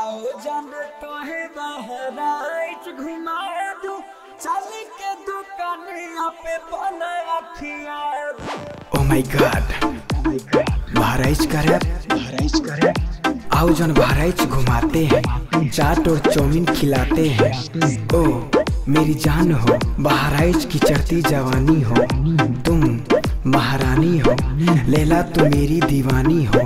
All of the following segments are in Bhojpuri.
आओ जान तो है बहराइच घुमा दूं, चल के दुकानिया पे बना रखिया। ओ माय गॉड, बहराइच का रैप। आओ जान बहराइच घुमाते हैं, चाट और चाउमीन खिलाते हैं। ओ मेरी जान हो, बहराइच की चढ़ती जवानी हो, तुम महारानी हो, लैला तू मेरी दीवानी हो।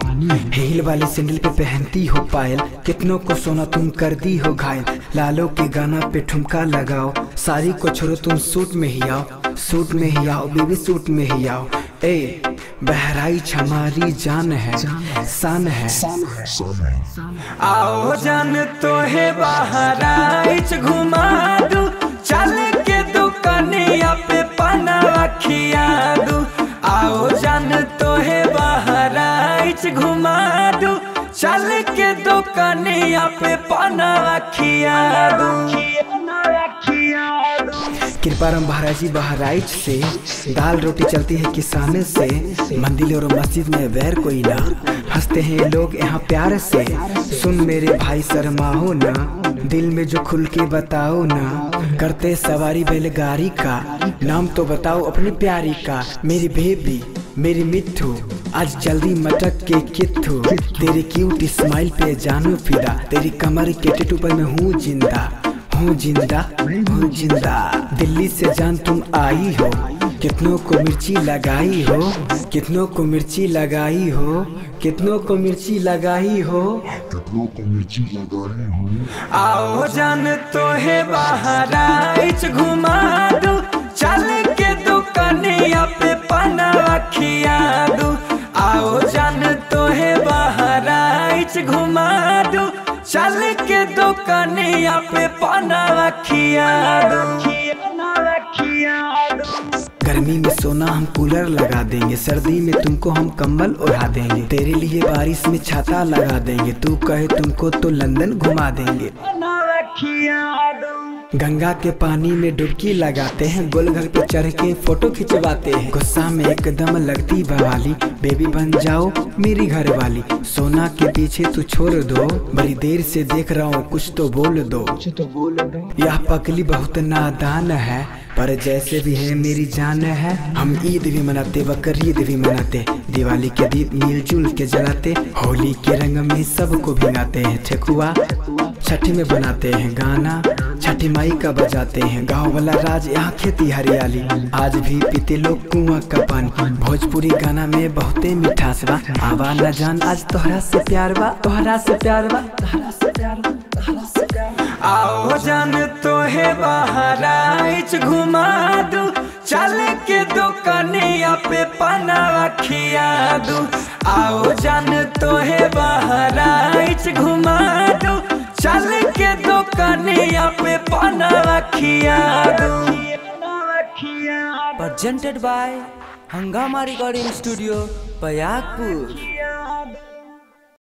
हील वाली सैंडल पे पहनती हो पायल, कितनों को सोना तुम कर दी हो घायल। लालो के गाना पे ठुमका लगाओ, सारी को छोड़ो तुम सूट में ही आओ, सूट में ही आओ बेबी, सूट में ही आओ। ए बहराइच हमारी जान है, शान है। आओ जान तो है बहराइच घुमा दूं, चल के दुकानिया पे बना रखिया दूं। आओ जान तो है बहराइच घुमा दूं, चल के दुकानिया पे बना रखिया दूं। कृपाराम बहराइची बहराइच से दाल रोटी चलती है किसान से। मंदिर और मस्जिद में वैर कोई ना, हंसते हैं लोग यहाँ प्यार से। सुन मेरे भाई शर्माओ ना, दिल में जो खुल के बताओ ना। करते सवारी बैलगाड़ी का, नाम तो बताओ अपनी प्यारी का। मेरी बेबी मेरी मिट्ठू, आज जल्दी मटक के किट्ठू। तेरी क्यूट स्माइल पे जानू फिदा, तेरी कमर के टैटू पर मैं हूँ जिंदा, हूँ जिंदा, हूँ जिंदा। दिल्ली से जान तुम आई हो, कितनों को मिर्ची लगाई हो, कितनों को मिर्ची लगाई हो, कितनों को मिर्ची लगाई हो, कितनों को मिर्ची लगाई हो। आओ जान तो है बहराइच घुमा दूं, चल के दुकानिया पे बना रखिया दूं। आओ जान तो है बहराइच घुमा दूं, चल के दुकानिया पे बना रखिया दूं। गर्मी में सोना हम कूलर लगा देंगे, सर्दी में तुमको हम कंबल ओढ़ा देंगे। तेरे लिए बारिश में छाता लगा देंगे, तू कहे तुमको तो लंदन घुमा देंगे। गंगा के पानी में डुबकी लगाते हैं, गोलघर पे चढ़ के फोटो खिंचवाते हैं। गुस्सा में एकदम लगती बवाली, बेबी बन जाओ मेरी घर वाली। सोना के पीछे तू छोड़ दो, बड़ी देर से देख रहा हूँ, कुछ तो बोल दो। यह पगली बहुत नादान है, पर जैसे भी है मेरी जान है। हम ईद भी मनाते, बकरीद भी मनाते, दिवाली के दीप मिलजुल के जलाते। होली के रंग में सबको भिगाते हैं, ठेकुआ छठी में बनाते हैं गाना, छठी माई का बजाते हैं। गाँव वाला राज यहाँ खेती हरियाली, आज भी पीते लोग कुआं का पानी। भोजपुरी गाना में बहुते मिठास बा, आवा न जान आज तोहरा से प्यार बा, तोहरा से प्यार बा, तोहरा से प्यार बा, तोहरा से प्यार बा। आओ जान तो है बहराइच घुमा दूं, चल के दुकानिया पे बना रखिया दूं। आओ जान तो है बहराइच घुमा दूं, चल के दुकानिया पे बना रखिया दूं। Presented by Hangama Recording Studio, Payagpur।